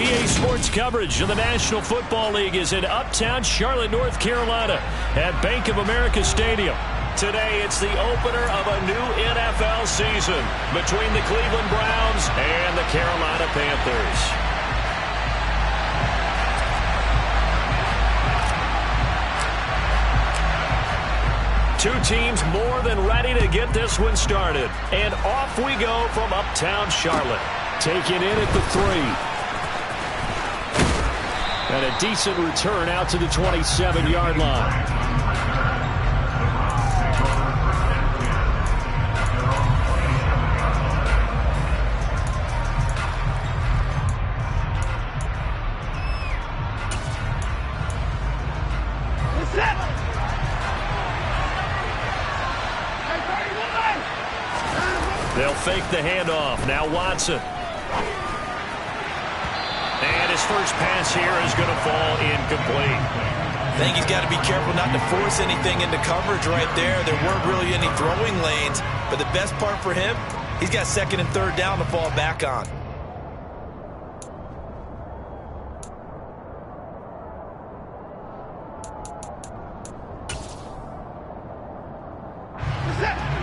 EA Sports coverage of the National Football League is in uptown Charlotte, North Carolina at Bank of America Stadium. Today, it's the opener of a new NFL season between the Cleveland Browns and the Carolina Panthers. Two teams more than ready to get this one started. And off we go from uptown Charlotte. Taken in at the 3. And a decent return out to the 27-yard line. They'll fake the handoff. Now Watson. And his first pass here is going to fall incomplete. I think he's got to be careful not to force anything into coverage right there. There weren't really any throwing lanes. But the best part for him, he's got second and third down to fall back on.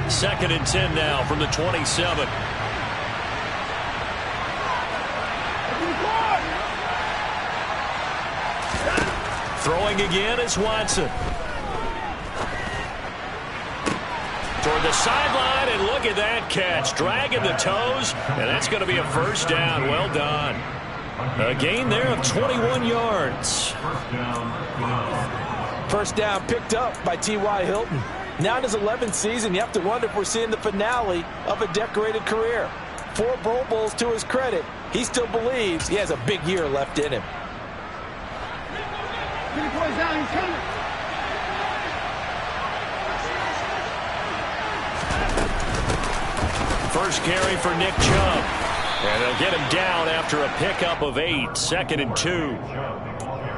Second and 10 now from the 27. Throwing again is Watson. Toward the sideline, and look at that catch. Dragging the toes, and that's going to be a first down. Well done. A gain there of 21 yards. First down picked up by T.Y. Hilton. Now in his 11th season, you have to wonder if we're seeing the finale of a decorated career. 4 Pro Bowls to his credit. He still believes he has a big year left in him. First carry for Nick Chubb. And they'll get him down after a pickup of 8. Second and 2.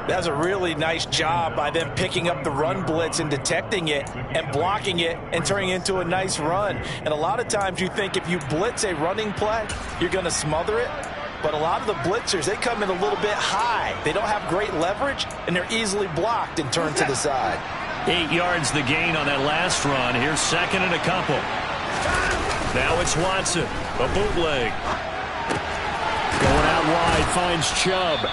That's a really nice job by them picking up the run blitz and detecting it and blocking it and turning it into a nice run. And a lot of times you think if you blitz a running play, you're going to smother it. But a lot of the blitzers, they come in a little bit high. They don't have great leverage, and they're easily blocked and turned to the side. 8 yards the gain on that last run. Here's second and a couple. Now it's Watson. A bootleg. Going out wide, finds Chubb.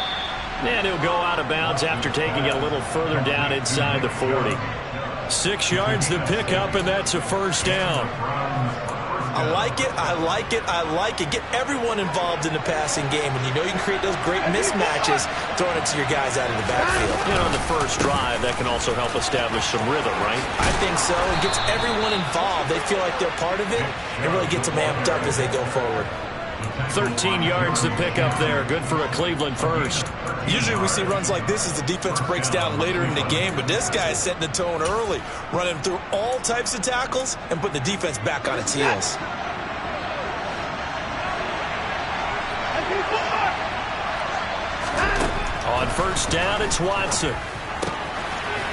And he'll go out of bounds after taking it a little further down inside the 40. 6 yards the pickup, and that's a first down. I like it, I like it, I like it. Get everyone involved in the passing game, and you know you can create those great mismatches throwing it to your guys out of the backfield. You know, in the first drive, that can also help establish some rhythm, right? I think so. It gets everyone involved. They feel like they're part of it, and really gets them amped up as they go forward. 13 yards to pick up there. Good for a Cleveland first. Usually we see runs like this as the defense breaks down later in the game, but this guy is setting the tone early, running through all types of tackles and putting the defense back on its heels. On first down, it's Watson.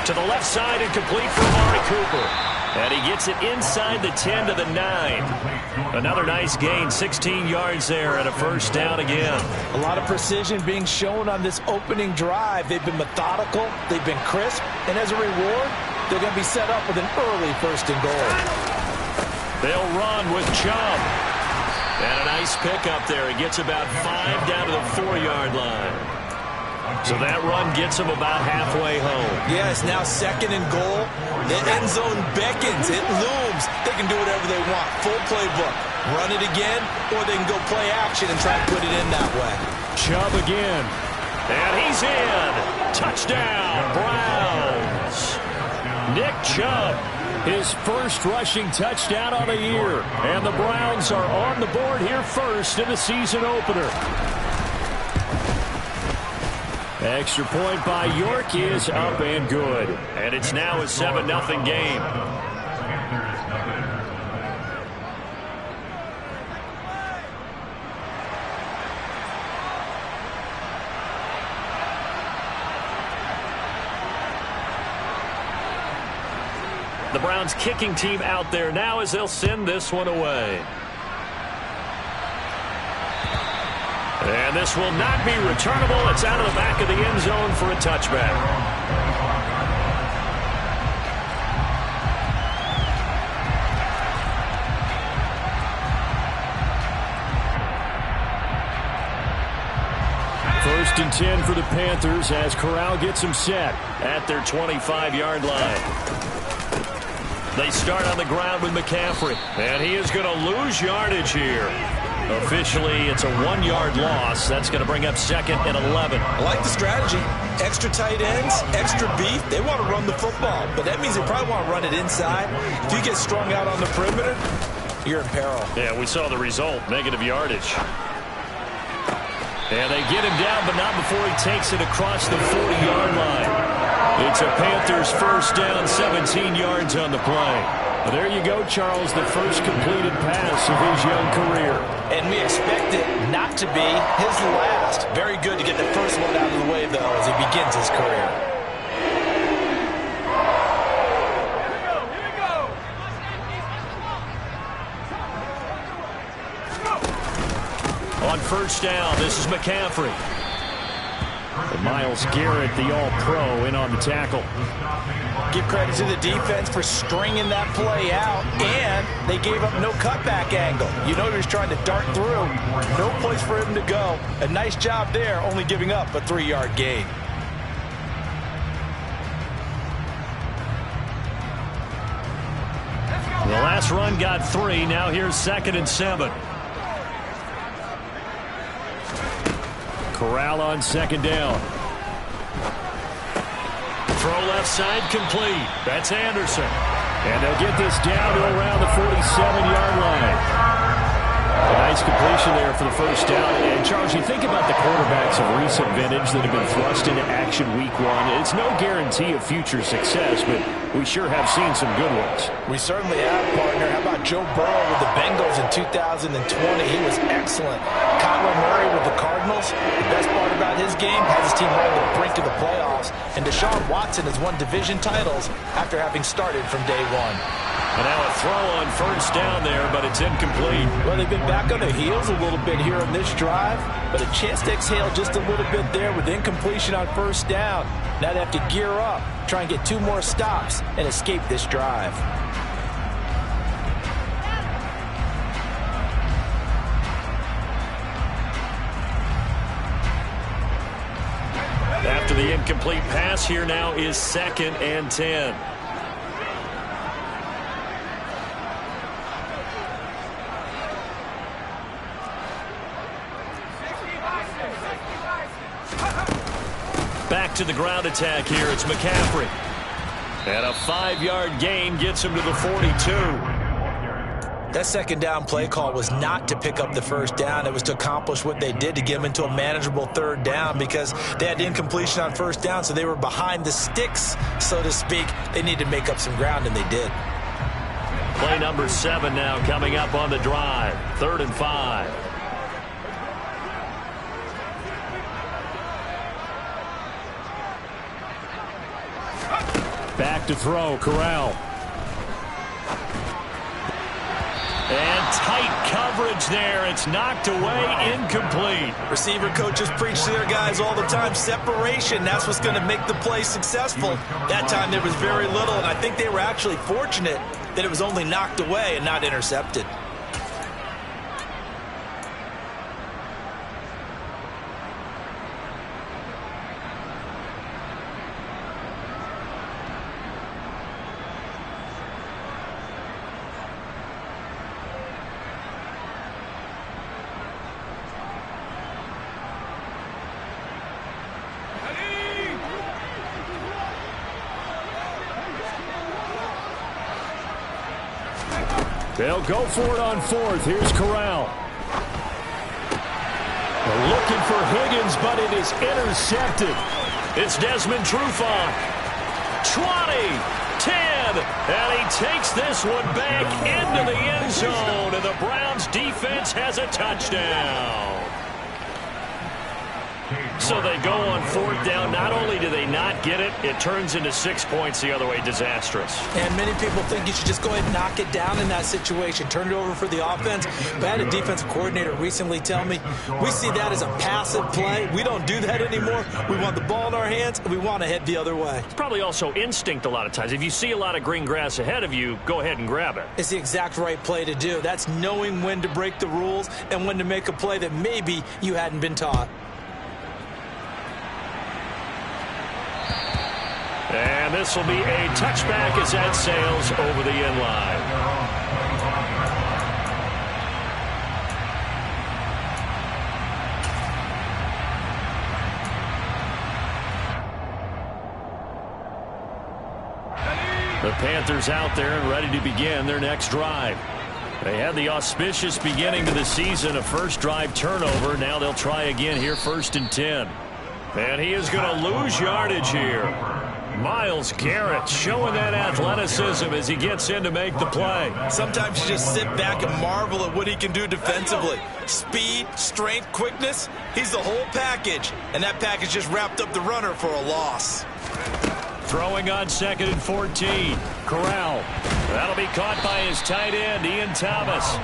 To the left side and complete for Amari Cooper. And he gets it inside the 10 to the 9. Another nice gain, 16 yards there, and a first down again. A lot of precision being shown on this opening drive. They've been methodical, they've been crisp, and as a reward, they're going to be set up with an early first and goal. They'll run with Chubb. And a nice pickup there. He gets about 5 down to the 4-yard line. So that run gets him about halfway home. Yeah, it's now second and goal. The end zone beckons. It looms. They can do whatever they want. Full playbook. Run it again, or they can go play action and try to put it in that way. Chubb again. And he's in. Touchdown, Browns. Nick Chubb, his first rushing touchdown on the year. And the Browns are on the board here first in the season opener. Extra point by York is up and good. And it's now a 7-0 game. The Browns kicking team out there now as they'll send this one away. And And this will not be returnable. It's out of the back of the end zone for a touchback. First and 10 for the Panthers as Corral gets them set at their 25-yard line. They start on the ground with McCaffrey, and he is going to lose yardage here. Officially, it's a 1-yard loss. That's going to bring up second and 11. I like the strategy. Extra tight ends, extra beef. They want to run the football, but that means they probably want to run it inside. If you get strung out on the perimeter, you're in peril. Yeah, we saw the result, negative yardage. And they get him down, but not before he takes it across the 40-yard line. It's a Panthers first down, 17 yards on the play. Well, there you go, Charles, the first completed pass of his young career. And we expect it not to be his last. Very good to get the first one out of the way, though, as he begins his career. On first down, this is McCaffrey. And Myles Garrett, the all-pro, in on the tackle. Give credit to the defense for stringing that play out, and they gave up no cutback angle. You know he was trying to dart through. No place for him to go. A nice job there, only giving up a 3-yard gain. The last run got 3. Now here's second and 7. Corral on second down. Throw left side complete. That's Anderson. And they'll get this down to around the 47-yard line. A nice completion there for the first down. And, Charles, you think about the quarterbacks of recent vintage that have been thrust into action week 1. It's no guarantee of future success, but we sure have seen some good ones. We certainly have, partner. How about Joe Burrow with the Bengals in 2020? He was excellent. Kyler Murray with the Cardinals. The best part about his game has his team right on the brink of the playoffs. And Deshaun Watson has won division titles after having started from day 1. And now a throw on first down there, but it's incomplete. Well, they've been back on their heels a little bit here on this drive, but a chance to exhale just a little bit there with incompletion on first down. Now they have to gear up, try and get 2 more stops, and escape this drive. After the incomplete pass, here now is second and 10. Back to the ground attack here. It's McCaffrey. And a 5-yard gain gets him to the 42. That second down play call was not to pick up the first down. It was to accomplish what they did to get them into a manageable third down because they had incompletion on first down, so they were behind the sticks, so to speak. They needed to make up some ground, and they did. Play number 7 now coming up on the drive. 3rd and 5. Back to throw, Corral. And tight coverage there. It's knocked away, incomplete. Receiver coaches preach to their guys all the time. Separation, that's what's going to make the play successful. That time there was very little, and I think they were actually fortunate that it was only knocked away and not intercepted. They'll go for it on 4th. Here's Corral. They're looking for Higgins, but it is intercepted. It's Desmond Trufant. 20, 10, and he takes this one back into the end zone, and the Browns defense has a touchdown. So they go on 4th down. Not only do they not get it, it turns into 6 points the other way. Disastrous. And many people think you should just go ahead and knock it down in that situation. Turn it over for the offense. But I had a defensive coordinator recently tell me, we see that as a passive play. We don't do that anymore. We want the ball in our hands, and we want to head the other way. It's probably also instinct a lot of times. If you see a lot of green grass ahead of you, go ahead and grab it. It's the exact right play to do. That's knowing when to break the rules and when to make a play that maybe you hadn't been taught. And this will be a touchback as that sails over the end line. The Panthers out there and ready to begin their next drive. They had the auspicious beginning to the season, a first drive turnover. Now they'll try again here, 1st and 10. And he is going to lose yardage here. Myles Garrett showing that athleticism as he gets in to make the play. Sometimes you just sit back and marvel at what he can do defensively. Speed, strength, quickness, he's the whole package. And that package just wrapped up the runner for a loss. Throwing on 2nd and 14. Corral. That'll be caught by his tight end, Ian Thomas.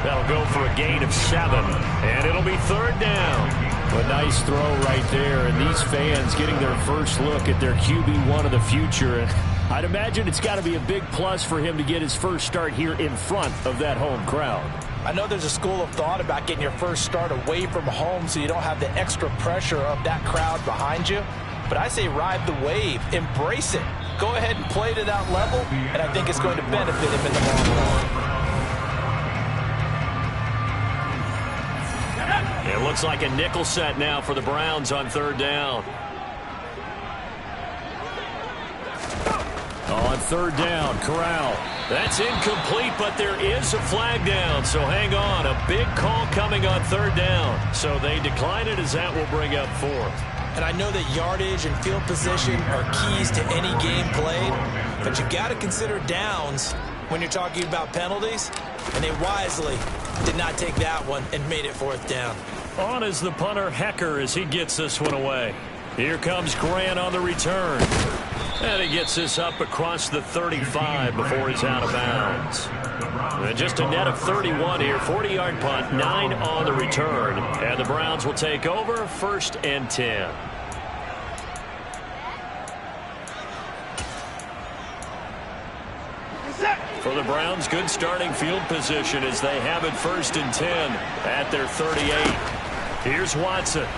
That'll go for a gain of 7. And it'll be 3rd down. A nice throw right there, and these fans getting their first look at their QB1 of the future. And I'd imagine it's got to be a big plus for him to get his first start here in front of that home crowd. I know there's a school of thought about getting your first start away from home so you don't have the extra pressure of that crowd behind you. But I say ride the wave, embrace it. Go ahead and play to that level, and I think it's going to benefit him in the long run. It looks like a nickel set now for the Browns on 3rd down. On 3rd down, Corral. That's incomplete, but there is a flag down, so hang on. A big call coming on 3rd down. So they decline it as that will bring up 4th. And I know that yardage and field position are keys to any game played, but you got to consider downs when you're talking about penalties, and they wisely did not take that one and made it 4th down. On is the punter, Hecker, as he gets this one away. Here comes Grant on the return. And he gets this up across the 35 before he's out of bounds. And just a net of 31 here, 40-yard punt, 9 on the return. And the Browns will take over, 1st and 10. For the Browns, good starting field position as they have it 1st and 10 at their 38. Here's Watson.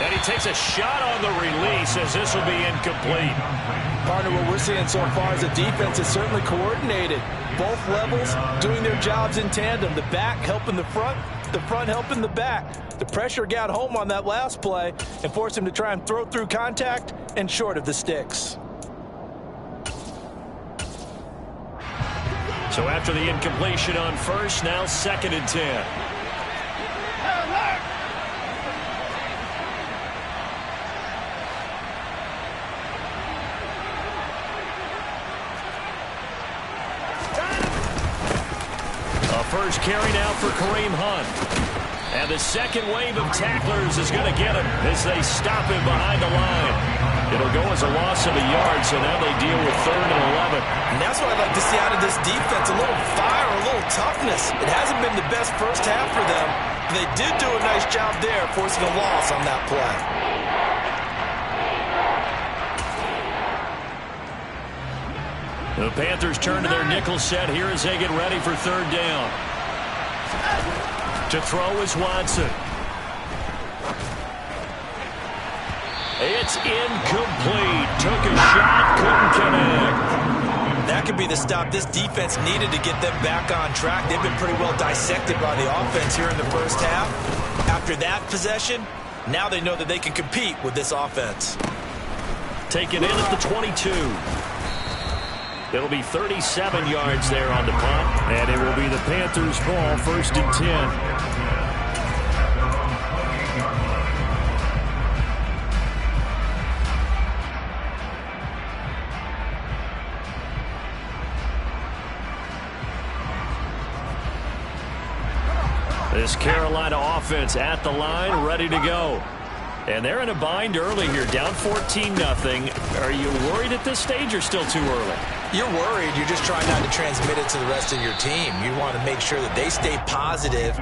And he takes a shot on the release as this will be incomplete. Partner, what we're seeing so far is the defense is certainly coordinated. Both levels doing their jobs in tandem. The back helping the front helping the back. The pressure got home on that last play and forced him to try and throw through contact and short of the sticks. So after the incompletion on 1st, now 2nd and 10. First carry now for Kareem Hunt. And the second wave of tacklers is going to get him as they stop him behind the line. It'll go as a loss of a yard, so now they deal with 3rd and 11. And that's what I'd like to see out of this defense, a little fire, a little toughness. It hasn't been the best first half for them, but they did do a nice job there forcing a loss on that play. The Panthers turn to their nickel set here as they get ready for 3rd down. To throw is Watson. It's incomplete. Took a shot, couldn't connect. That could be the stop this defense needed to get them back on track. They've been pretty well dissected by the offense here in the first half. After that possession, now they know that they can compete with this offense. Taken in at the 22. It'll be 37 yards there on the punt, and it will be the Panthers' ball, 1st and 10. This Carolina offense at the line, ready to go. And they're in a bind early here, down 14-0. Are you worried at this stage or still too early? You're worried. You're just trying not to transmit it to the rest of your team. You want to make sure that they stay positive.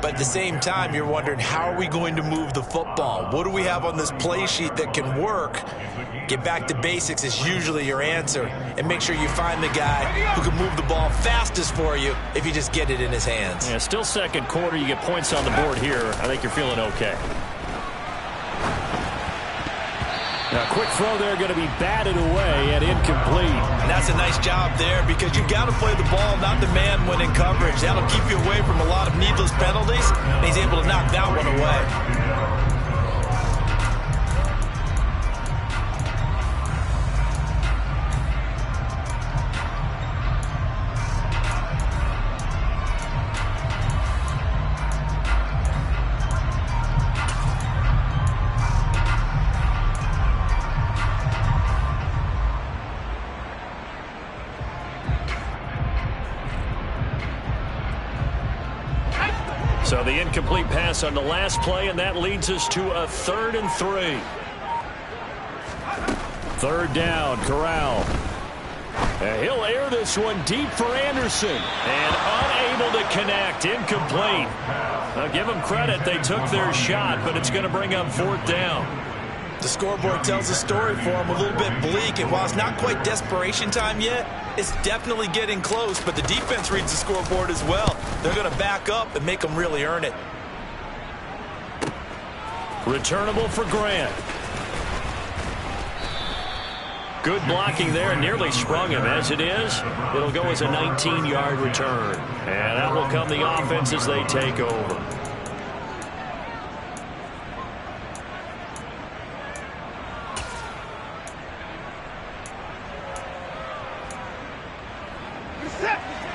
But at the same time, you're wondering, how are we going to move the football? What do we have on this play sheet that can work? Get back to basics is usually your answer. And make sure you find the guy who can move the ball fastest for you if you just get it in his hands. Yeah, still second quarter. You get points on the board here. I think you're feeling okay. Now, quick throw there, going to be batted away and incomplete. And that's a nice job there because you've got to play the ball, not the man when in coverage. That'll keep you away from a lot of needless penalties, and he's able to knock that one away. So the incomplete pass on the last play, and that leads us to a 3rd and 3. 3rd down, Corral. And he'll air this one deep for Anderson. And unable to connect, incomplete. Now give them credit, they took their shot, but it's going to bring up 4th down. The scoreboard tells a story for him, a little bit bleak, and while it's not quite desperation time yet, it's definitely getting close, but the defense reads the scoreboard as well. They're going to back up and make them really earn it. Returnable for Grant. Good blocking there, nearly sprung him. As it is, it'll go as a 19-yard return. And that will come the offense as they take over.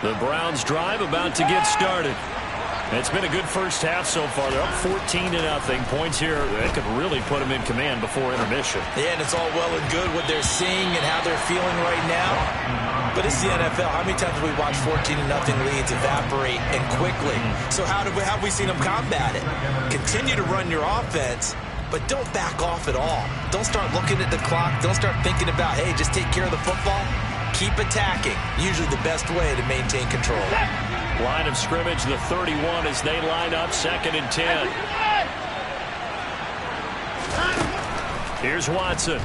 The Browns drive about to get started. It's been a good first half so far. They're up 14-0. Points here, they could really put them in command before intermission. Yeah, and it's all well and good what they're seeing and how they're feeling right now. But it's the NFL. How many times have we watched 14-0 leads evaporate and quickly? So how have we seen them combat it? Continue to run your offense, but don't back off at all. Don't start looking at the clock. Don't start thinking about, hey, just take care of the football. Keep attacking. Usually the best way to maintain control. Line of scrimmage, the 31 as they line up, 2nd and 10. Here's Watson.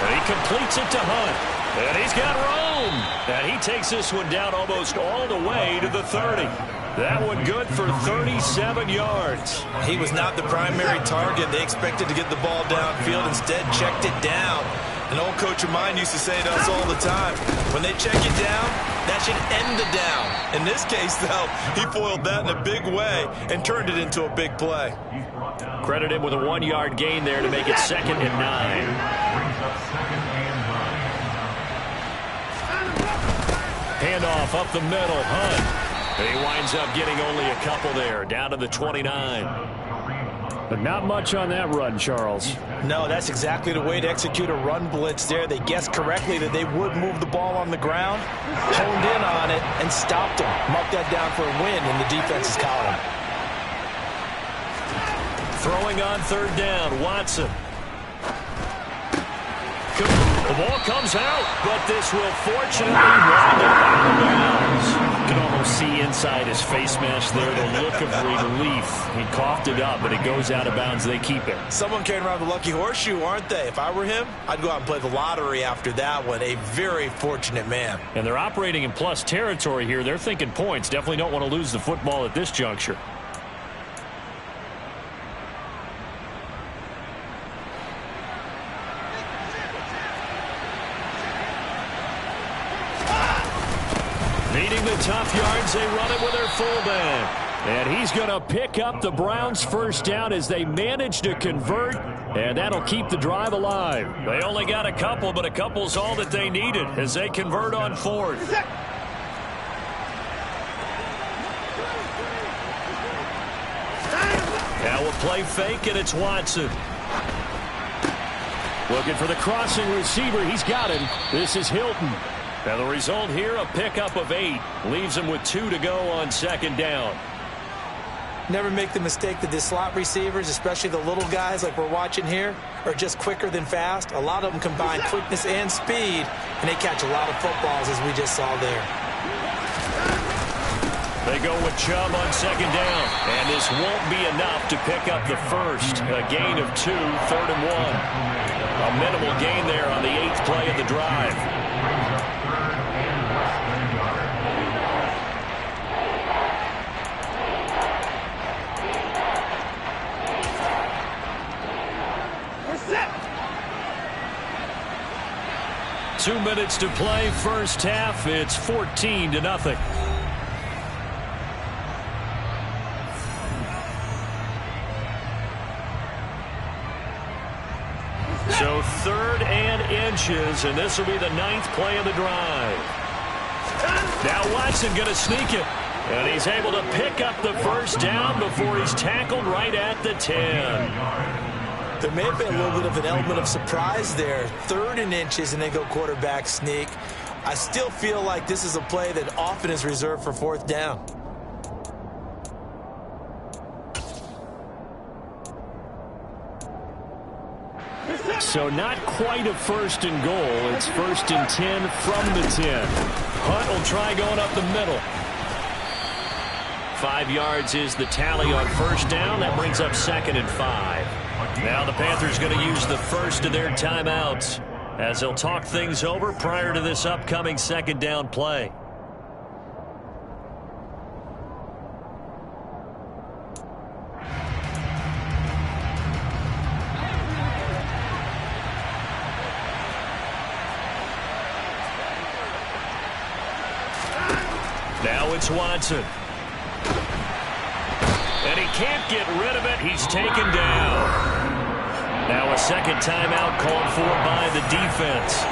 And he completes it to Hunt. And he's got Rome. And he takes this one down almost all the way to the 30. That one good for 37 yards. He was not the primary target. They expected to get the ball downfield. Instead, checked it down. An old coach of mine used to say to us all the time, when they check it down, that should end the down. In this case, though, he foiled that in a big way and turned it into a big play. Credit him with a 1-yard gain there to make it 2nd and 9. Handoff up the middle, Hunt. He winds up getting only a couple there, down to the 29. But not much on that run, Charles. No, that's exactly the way to execute a run blitz there. They guessed correctly that they would move the ball on the ground, honed in on it, and stopped them. Marked that down for a win in the defense's column. Throwing on 3rd down, Watson. The ball comes out, but this will fortunately wind up out of bounds. You can almost see inside his face mask there the look of relief. He coughed it up, but it goes out of bounds. They keep it. Someone carrying around the lucky horseshoe, aren't they? If I were him, I'd go out and play the lottery after that one. A very fortunate man. And they're operating in plus territory here. They're thinking points. Definitely don't want to lose the football at this juncture. Needing the tough yards, they run it with their fullback. And he's going to pick up the Browns' first down as they manage to convert, and that'll keep the drive alive. They only got a couple, but a couple's all that they needed as they convert on 4th. Now we'll play fake, and it's Watson. Looking for the crossing receiver. He's got him. This is Hilton. Now the result here, a pickup of 8. Leaves them with 2 to go on second down. Never make the mistake that the slot receivers, especially the little guys like we're watching here, are just quicker than fast. A lot of them combine quickness and speed, and they catch a lot of footballs, as we just saw there. They go with Chubb on second down, and this won't be enough to pick up the first. A gain of 2, 3rd and 1. A minimal gain there on the 8th play of the drive. Set. 2 minutes to play, first half. It's 14-0. So 3rd and inches, and this will be the 9th play of the drive. Now Watson going to sneak it, and he's able to pick up the first down before he's tackled right at the 10. There may have been a little bit of an element of surprise there. 3rd and inches, and they go quarterback sneak. I still feel like this is a play that often is reserved for 4th down. So not quite a 1st and goal. It's 1st and 10 from the 10. Hunt will try going up the middle. 5 yards is the tally on first down. That brings up 2nd and 5. Now the Panthers going to use the first of their timeouts as they'll talk things over prior to this upcoming 2nd down play. Now it's Watson. And he can't get rid of it. He's taken down. Now a second timeout called for by the defense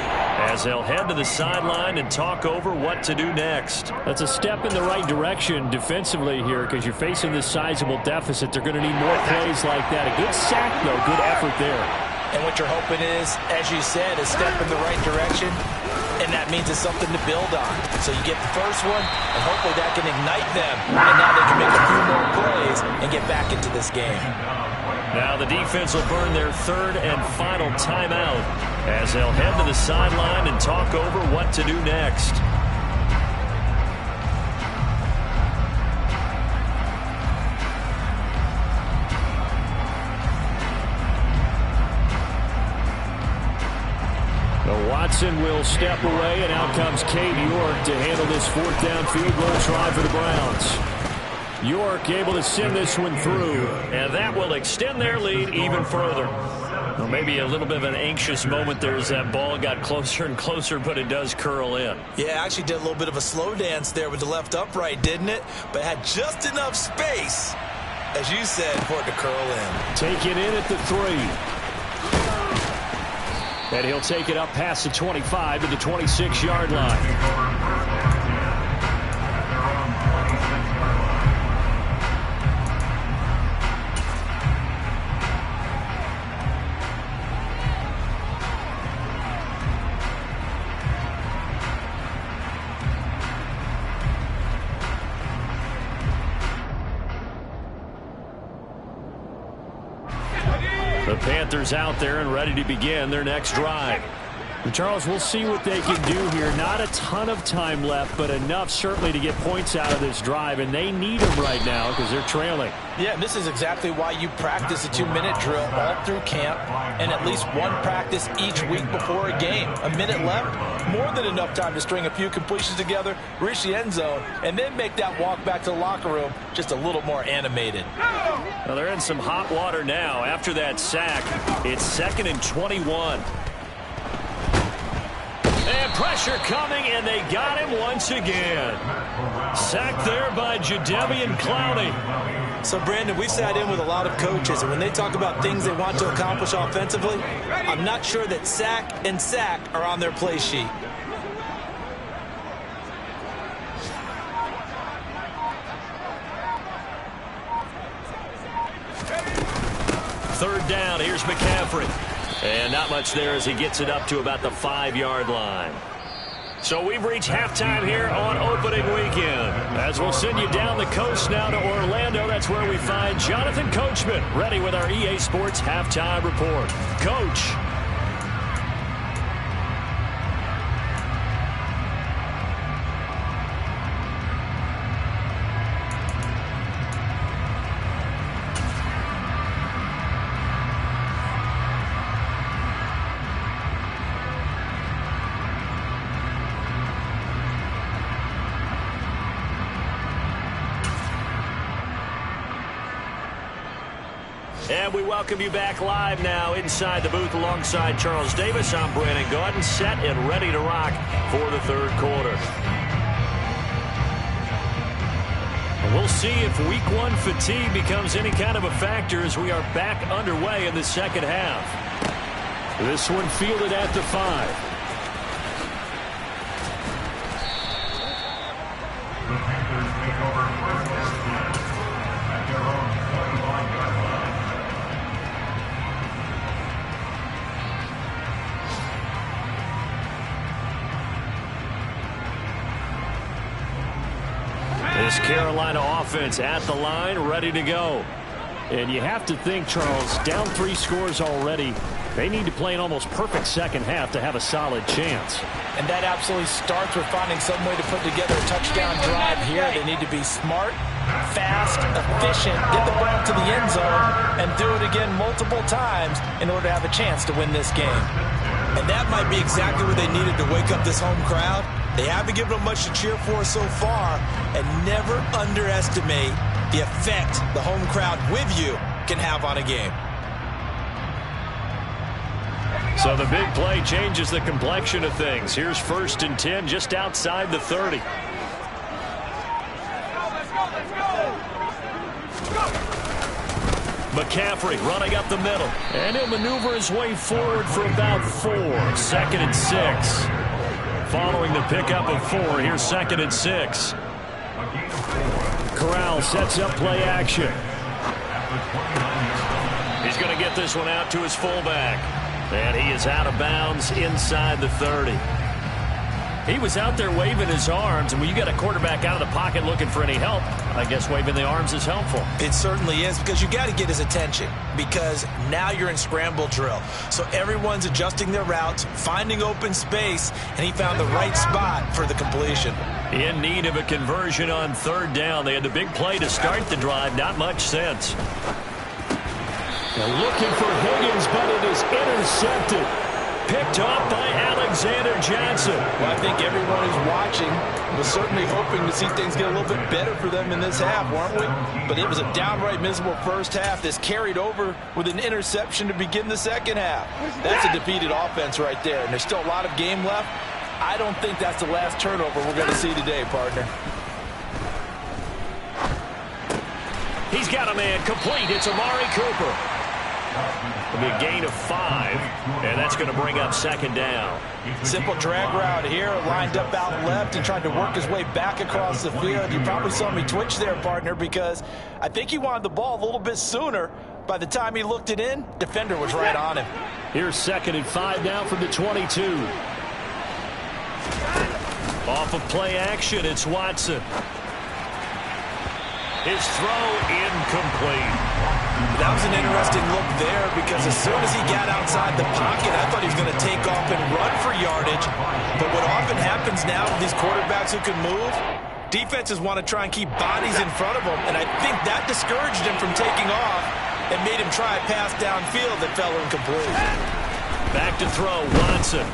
as they'll head to the sideline and talk over what to do next. That's a step in the right direction defensively here because you're facing this sizable deficit. They're going to need more plays like that. A good sack, though. Good effort there. And what you're hoping is, as you said, a step in the right direction, and that means it's something to build on. So you get the first one, and hopefully that can ignite them, and now they can make a few more plays and get back into this game. Now the defense will burn their 3rd and final timeout as they'll head to the sideline and talk over what to do next. Watson will step away, and out comes Cade York to handle this 4th down field goal try for the Browns. York able to send this one through, and that will extend their lead even further. Well, maybe a little bit of an anxious moment there as that ball got closer and closer, but it does curl in. Yeah, actually did a little bit of a slow dance there with the left upright, didn't it? But had just enough space, as you said, for it to curl in. Taken in at the 3. And he'll take it up past the 25 to the 26-yard line. The Panthers out there and ready to begin their next drive. Charles, we'll see what they can do here. Not a ton of time left, but enough certainly to get points out of this drive, and they need them right now because they're trailing. Yeah, this is exactly why you practice a 2-minute drill all through camp and at least one practice each week before a game. A minute left, more than enough time to string a few completions together, reach the end zone, and then make that walk back to the locker room just a little more animated. Well, they're in some hot water now. After that sack, it's 2nd and 21. And pressure coming, and they got him once again. Sacked there by Jadeveon Clowney. So, Brandon, we've sat in with a lot of coaches, and when they talk about things they want to accomplish offensively, I'm not sure that sack and sack are on their play sheet. Third down, here's McCaffrey. And not much there as he gets it up to about the 5-yard line. So we've reached halftime here on opening weekend. As we'll send you down the coast now to Orlando, that's where we find Jonathan Coachman ready with our EA Sports halftime report. Coach. And we welcome you back live now inside the booth alongside Charles Davis. I'm Brandon Gaudin, set and ready to rock for the third quarter. And we'll see if week one fatigue becomes any kind of a factor as we are back underway in the second half. This one fielded at the 5. This Carolina offense at the line, ready to go. And you have to think, Charles, down 3 scores already. They need to play an almost perfect second half to have a solid chance. And that absolutely starts with finding some way to put together a touchdown drive here. They need to be smart, fast, efficient, get the ball to the end zone, and do it again multiple times in order to have a chance to win this game. And that might be exactly what they needed to wake up this home crowd. They haven't given them much to cheer for so far, and never underestimate the effect the home crowd with you can have on a game. So the big play changes the complexion of things. Here's 1st and 10 just outside the 30. McCaffrey running up the middle. And he'll maneuver his way forward for about 4. 2nd and 6. Following the pickup of 4, here's 2nd and 6. Corral sets up play action. He's going to get this one out to his fullback. And he is out of bounds inside the 30. He was out there waving his arms, and when you got a quarterback out of the pocket looking for any help, I guess waving the arms is helpful. It certainly is, because you got to get his attention, because now you're in scramble drill. So everyone's adjusting their routes, finding open space, and he found the right spot for the completion. In need of a conversion on 3rd down. They had the big play to start the drive. Not much sense. They're looking for Higgins, but it is intercepted. Picked off by Alexander Johnson. Well, I think everyone who's watching was certainly hoping to see things get a little bit better for them in this half, weren't we? But it was a downright miserable first half. This carried over with an interception to begin the second half. That's a defeated offense right there, and there's still a lot of game left. I don't think that's the last turnover we're going to see today, partner. He's got a man complete. It's Amari Cooper. It'll be a gain of 5, and that's going to bring up 2nd down. Simple drag route here, lined up out left and trying to work his way back across the field. You probably saw me twitch there, partner, because I think he wanted the ball a little bit sooner. By the time he looked it in, defender was right on him. Here's 2nd and 5 now from the 22. Off of play action, it's Watson. His throw incomplete. That was an interesting look there, because as soon as he got outside the pocket, I thought he was going to take off and run for yardage. But what often happens now with these quarterbacks who can move, defenses want to try and keep bodies in front of them, and I think that discouraged him from taking off and made him try a pass downfield that fell incomplete. Back to throw, Watson.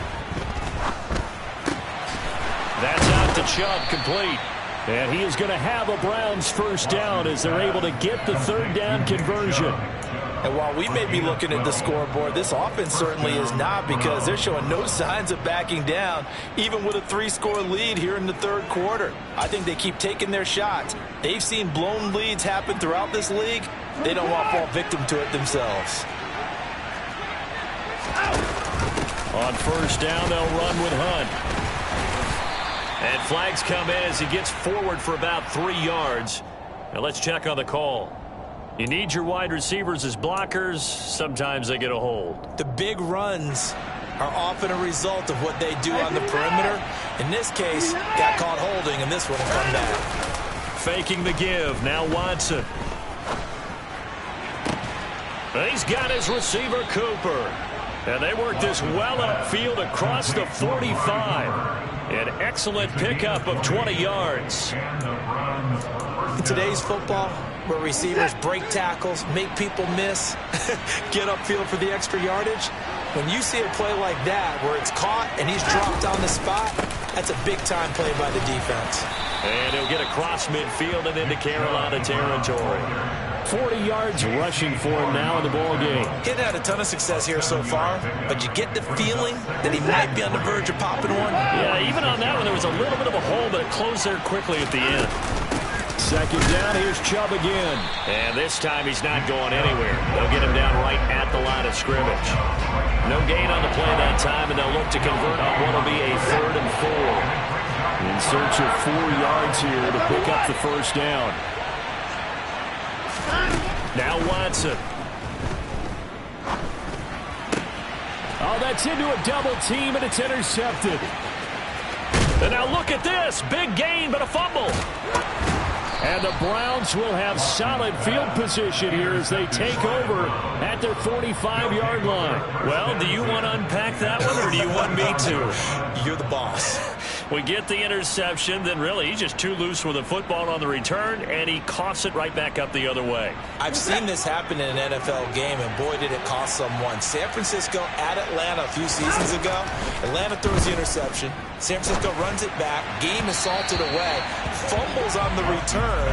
That's out to Chubb, complete. And he is going to have a Browns 1st down as they're able to get the 3rd down conversion. And while we may be looking at the scoreboard, this offense certainly is not, because they're showing no signs of backing down, even with a 3-score lead here in the 3rd quarter. I think they keep taking their shots. They've seen blown leads happen throughout this league. They don't want to fall victim to it themselves. On 1st down, they'll run with Hunt. And flags come in as he gets forward for about 3 yards. Now let's check on the call. You need your wide receivers as blockers. Sometimes they get a hold. The big runs are often a result of what they do on the perimeter. In this case, got caught holding, and this one will come back. Faking the give. Now Watson. He's got his receiver, Cooper. And they work this well upfield across the 45. An excellent pickup of 20 yards. In today's football, where receivers break tackles, make people miss, get upfield for the extra yardage, when you see a play like that where it's caught and he's dropped on the spot, that's a big-time play by the defense. And he'll get across midfield and into Carolina territory. 40 yards rushing for him now in the ball game. He's had a ton of success here so far, but you get the feeling that he might be on the verge of popping one. Yeah, even on that one, there was a little bit of a hole, but it closed there quickly at the end. Second down, here's Chubb again. And this time he's not going anywhere. They'll get him down right at the line of scrimmage. No gain on the play that time, and they'll look to convert on what will be a 3rd and 4. In search of 4 yards here to pick up the first down. Now Watson. Oh, that's into a double team, and it's intercepted. And now look at this. Big gain, but a fumble. And the Browns will have solid field position here as they take over at their 45-yard line. Well, do you want to unpack that one, or do you want me to? You're the boss. We get the interception, then really he's just too loose with the football on the return, and he coughs it right back up the other way. I've seen this happen in an NFL game, and boy, did it cost someone. San Francisco at Atlanta a few seasons ago. Atlanta throws the interception. San Francisco runs it back. Game is salted away. Fumbles on the return.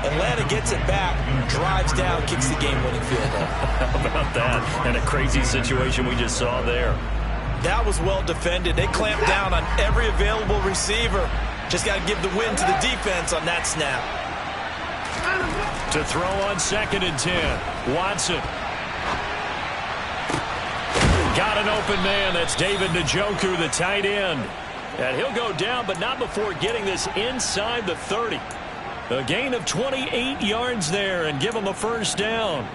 Atlanta gets it back, drives down, kicks the game-winning field goal. How about that? And a crazy situation we just saw there. That was well defended. They clamped down on every available receiver. Just got to give the win to the defense on that snap. To throw on 2nd and 10. Watson. Got an open man. That's David Njoku, the tight end. And he'll go down, but not before getting this inside the 30. A gain of 28 yards there, and give him a first down.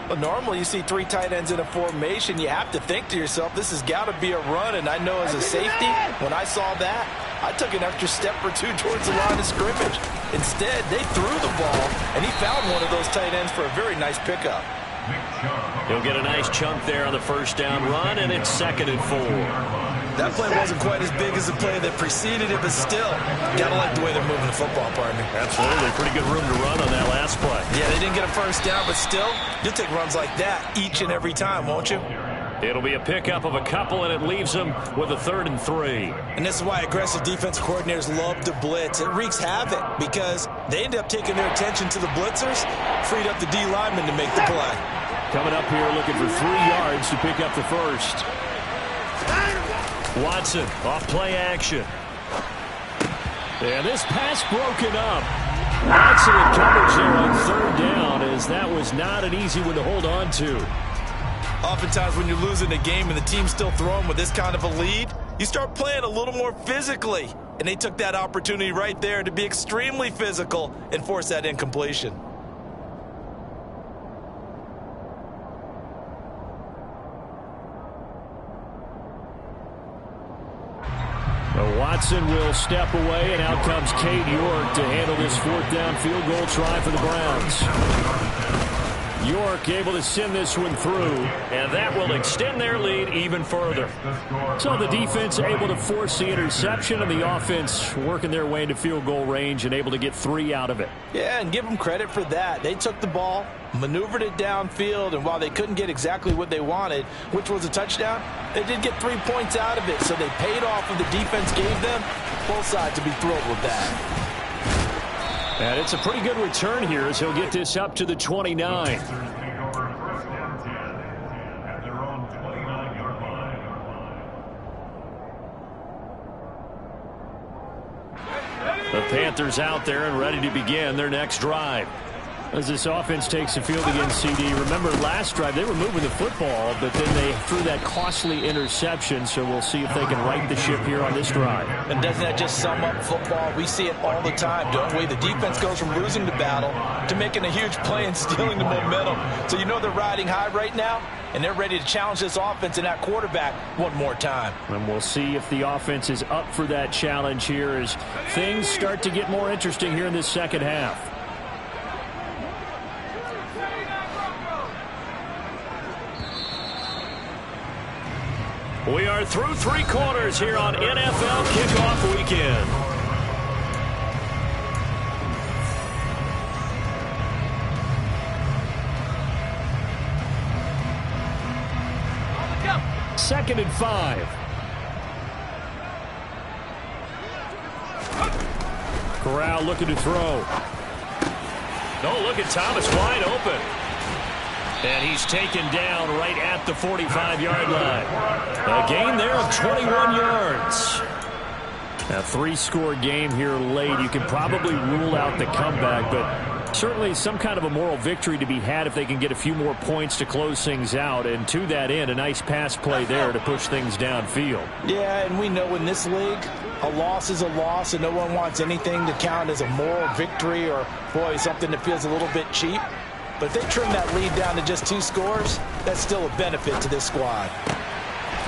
Well, normally you see 3 tight ends in a formation. You have to think to yourself, this has got to be a run. And I know as a safety, when I saw that, I took an extra step or 2 towards the line of scrimmage. Instead, they threw the ball, and he found one of those tight ends for a very nice pickup. He'll get a nice chunk there on the first down run, and it's 2nd and 4. That play wasn't quite as big as the play that preceded it, but still, gotta like the way they're moving the football, partner. Absolutely. Pretty good room to run on that last play. Yeah, they didn't get a first down, but still, you'll take runs like that each and every time, won't you? It'll be a pickup of a couple, and it leaves them with a 3rd and 3. And this is why aggressive defensive coordinators love to blitz. It wreaks havoc because they end up taking their attention to the blitzers, freed up the D lineman to make the play. Coming up here looking for 3 yards to pick up the first. Watson, off play action. And this pass broken up. Watson in coverage there on 3rd down, as that was not an easy one to hold on to. Oftentimes when you're losing a game and the team's still throwing with this kind of a lead, you start playing a little more physically. And they took that opportunity right there to be extremely physical and force that incompletion. Watson will step away, and out comes Cade York to handle this 4th down field goal try for the Browns. York able to send this one through, and that will extend their lead even further. So the defense able to force the interception, and the offense working their way into field goal range and able to get 3 out of it. Yeah, and give them credit for that. They took the ball, maneuvered it downfield, and while they couldn't get exactly what they wanted, which was a touchdown, they did get 3 points out of it, so they paid off what the defense gave them. Both sides to be thrilled with that. And it's a pretty good return here as he'll get this up to the 29. The Panthers out there and ready to begin their next drive. As this offense takes the field against CD, remember last drive they were moving the football, but then they threw that costly interception, so we'll see if they can right the ship here on this drive. And doesn't that just sum up football? We see it all the time, don't we? The defense goes from losing the battle to making a huge play and stealing the momentum. So you know they're riding high right now? and they're ready to challenge this offense and that quarterback one more time. And we'll see if the offense is up for that challenge here as things start to get more interesting here in this second half. We are through 3 quarters here on NFL Kickoff Weekend. Second and 5. Corral looking to throw. Oh, look at Thomas wide open. And he's taken down right at the 45-yard line. A gain there of 21 yards. A 3-score game here late. You can probably rule out the comeback, but certainly some kind of a moral victory to be had if they can get a few more points to close things out. And to that end, a nice pass play there to push things downfield. Yeah, and we know in this league, a loss is a loss, and no one wants anything to count as a moral victory or, boy, something that feels a little bit cheap. But if they trim that lead down to just 2 scores, that's still a benefit to this squad.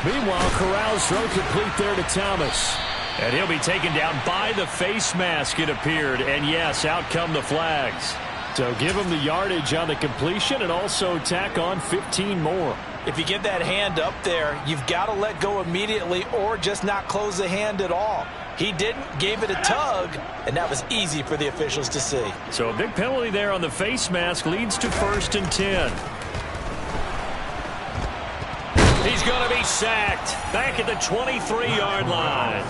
Meanwhile, Corral's throw complete there to Thomas. And he'll be taken down by the face mask, it appeared. And, yes, out come the flags. So give him the yardage on the completion and also tack on 15 more. If you get that hand up there, you've got to let go immediately or just not close the hand at all. He didn't, gave it a tug, and that was easy for the officials to see. So a big penalty there on the face mask leads to 1st and 10. He's going to be sacked back at the 23-yard line.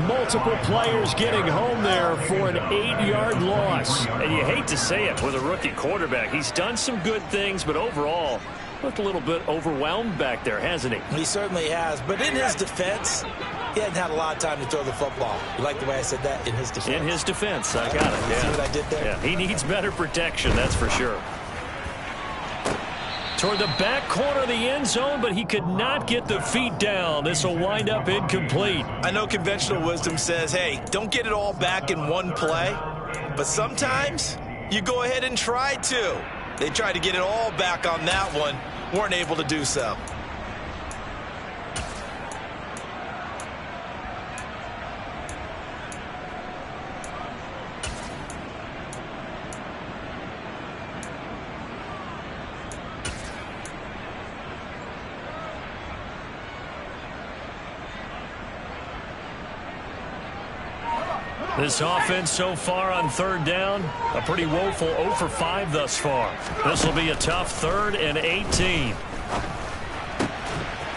Multiple players getting home there for an 8-yard loss. And you hate to say it with a rookie quarterback. He's done some good things, but overall looked a little bit overwhelmed back there, hasn't he? He certainly has. But in his defense, he hadn't had a lot of time to throw the football. You like the way I said that? In his defense. In his defense. I got it. You see what I did there? Yeah, he needs better protection, that's for sure. Toward the back corner of the end zone, but he could not get the feet down. This will wind up incomplete. I know conventional wisdom says, hey, don't get it all back in one play. But sometimes you go ahead and try to. They tried to get it all back on that one. Weren't able to do so. This offense so far on 3rd down, a pretty woeful 0 for 5 thus far. This will be a tough 3rd and 18.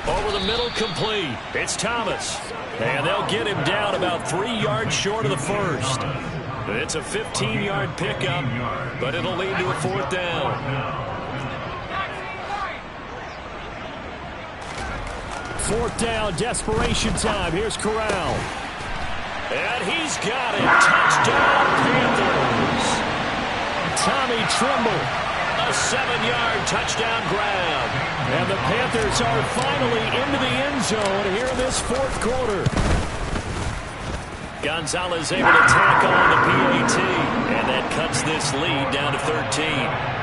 Over the middle, complete. It's Thomas. And they'll get him down about 3 yards short of the 1st. It's a 15-yard pickup, but it'll lead to a 4th down. 4th down, desperation time. Here's Corral. And he's got it. Touchdown, Panthers. Tommy Tremble. A 7-yard touchdown grab. And the Panthers are finally into the end zone here in this 4th quarter. Gonzalez able to tack on the PAT. And that cuts this lead down to 13.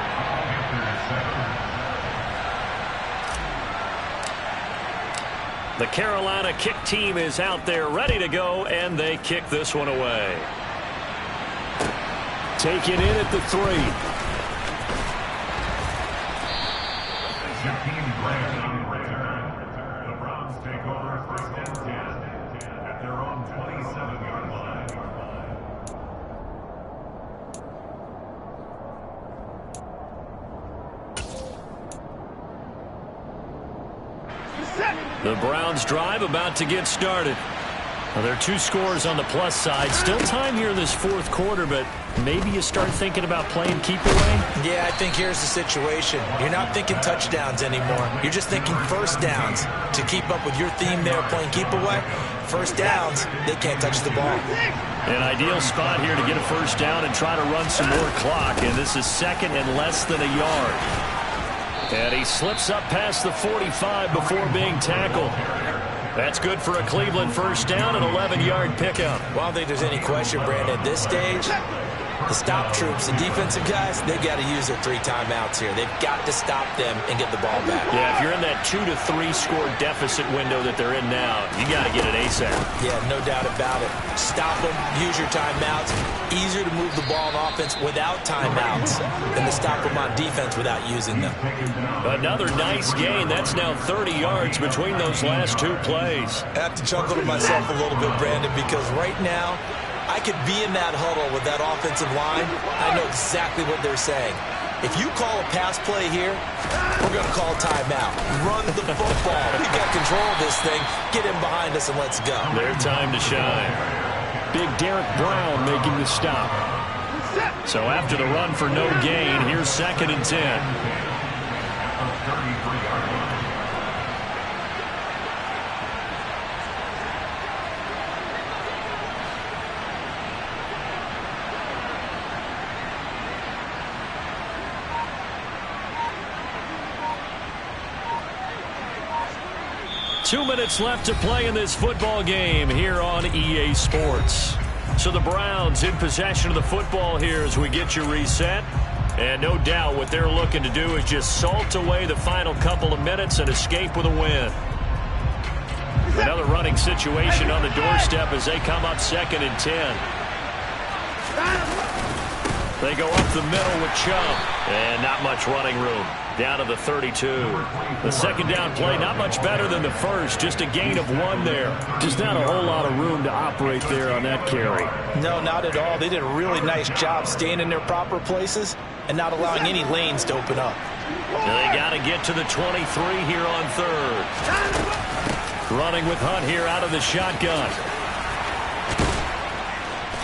The Carolina kick team is out there ready to go, and they kick this one away. Take it in at the 3. The Browns take over 1st and 10 at their own 27-yard line. The Browns drive about to get started. Well, there are 2 scores on the plus side. Still time here in this 4th quarter, but maybe you start thinking about playing keep away? Yeah, I think here's the situation. You're not thinking touchdowns anymore. You're just thinking 1st downs. To keep up with your theme there, playing keep away, 1st downs, they can't touch the ball. An ideal spot here to get a 1st down and try to run some more clock, and this is 2nd and less than a yard. And he slips up past the 45 before being tackled. That's good for a Cleveland 1st down, an 11-yard pickup. Well, I don't think there's any question, Brandon, at this stage, The stop troops, the defensive guys, they got to use their 3 timeouts here. They've got to stop them and get the ball back. Yeah, if you're in that 2 to 3 score deficit window that they're in now, you got to get it ASAP. Yeah, no doubt about it. Stop them, use your timeouts. Easier to move the ball on offense without timeouts than to stop them on defense without using them. Another nice gain. That's now 30 yards between those last 2 plays. I have to chuckle to myself a little bit, Brandon, because right now, I could be in that huddle with that offensive line. I know exactly what they're saying. If you call a pass play here, we're going to call timeout. Run the football. We've got control of this thing. Get in behind us and let's go. Their time to shine. Big Derek Brown making the stop. So after the run for no gain, here's 2nd and 10. 2 minutes left to play in this football game here on EA Sports. So the Browns in possession of the football here as we get you reset. And no doubt what they're looking to do is just salt away the final couple of minutes and escape with a win. Another running situation on the doorstep as they come up 2nd and 10. They go up the middle with Chubb. And not much running room. Down to the 32. The 2nd down play, not much better than the first. Just a gain of 1 there. Just not a whole lot of room to operate there on that carry. No, not at all. They did a really nice job staying in their proper places and not allowing any lanes to open up. Now they got to get to the 23 here on 3rd. Running with Hunt here out of the shotgun.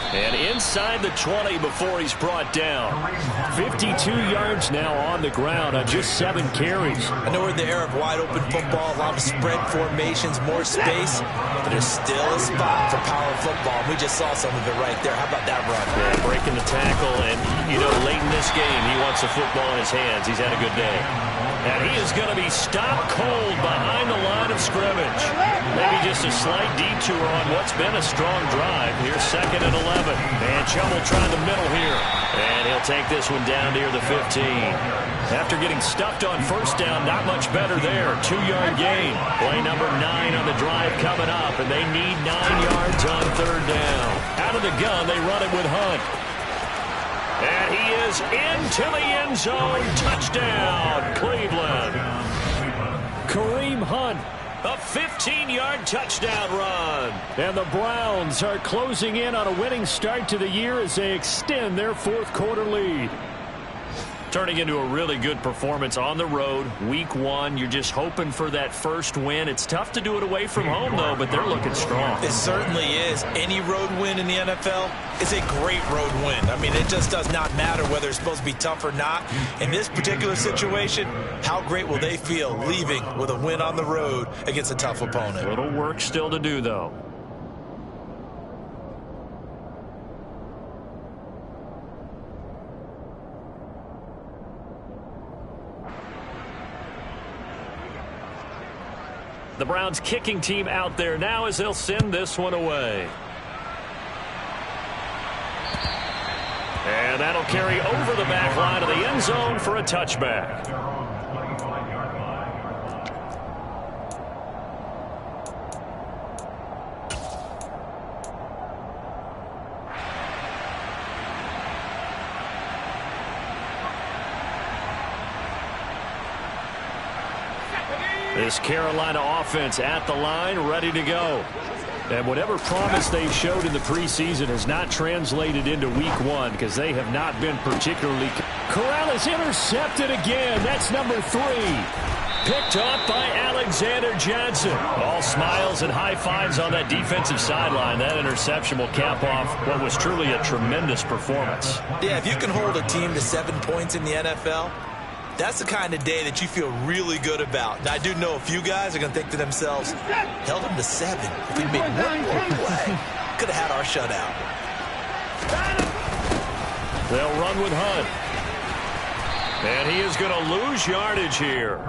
And inside the 20 before he's brought down. 52 yards now on the ground on just 7 carries. I know we're in the era of wide-open football, a lot of spread formations, more space, but there's still a spot for power football. We just saw some of it right there. How about that run? Yeah, breaking the tackle, and, you know, late in this game, he wants the football in his hands. He's had a good day. And he is going to be stopped cold behind the line of scrimmage. Maybe just a slight detour on what's been a strong drive. Here's 2nd and 11. And Chubb will try the middle here. And he'll take this one down near the 15. After getting stuffed on 1st down, not much better there. 2-yard gain. Play number 9 on the drive coming up. And they need 9 yards on 3rd down. Out of the gun, they run it with Hunt. And he is into the end zone. Touchdown, Cleveland. Kareem Hunt. A 15-yard touchdown run. And the Browns are closing in on a winning start to the year as they extend their 4th quarter lead. Turning into a really good performance on the road. Week 1, you're just hoping for that first win. It's tough to do it away from home, though, but they're looking strong. It certainly is. Any road win in the NFL is a great road win. I mean, it just does not matter whether it's supposed to be tough or not. In this particular situation, how great will they feel leaving with a win on the road against a tough opponent? Little work still to do, though. The Browns kicking team out there now as they'll send this one away. And that'll carry over the back line of the end zone for a touchback. This Carolina offense at the line, ready to go. And whatever promise they showed in the preseason has not translated into week 1 because they have not been particularly... Corral is intercepted again. That's number 3. Picked up by Alexander Johnson. All smiles and high fives on that defensive sideline. That interception will cap off what was truly a tremendous performance. Yeah, if you can hold a team to 7 points in the NFL, that's the kind of day that you feel really good about. Now, I do know a few guys are going to think to themselves, held them to 7. If we made one more play, could have had our shutout. They'll run with Hunt. And he is going to lose yardage here.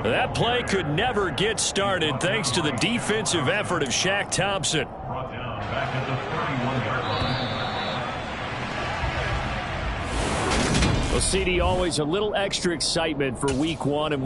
That play could never get started thanks to the defensive effort of Shaq Thompson. Brought down back at the 31-yard line. Well, CD, always a little extra excitement for week one. And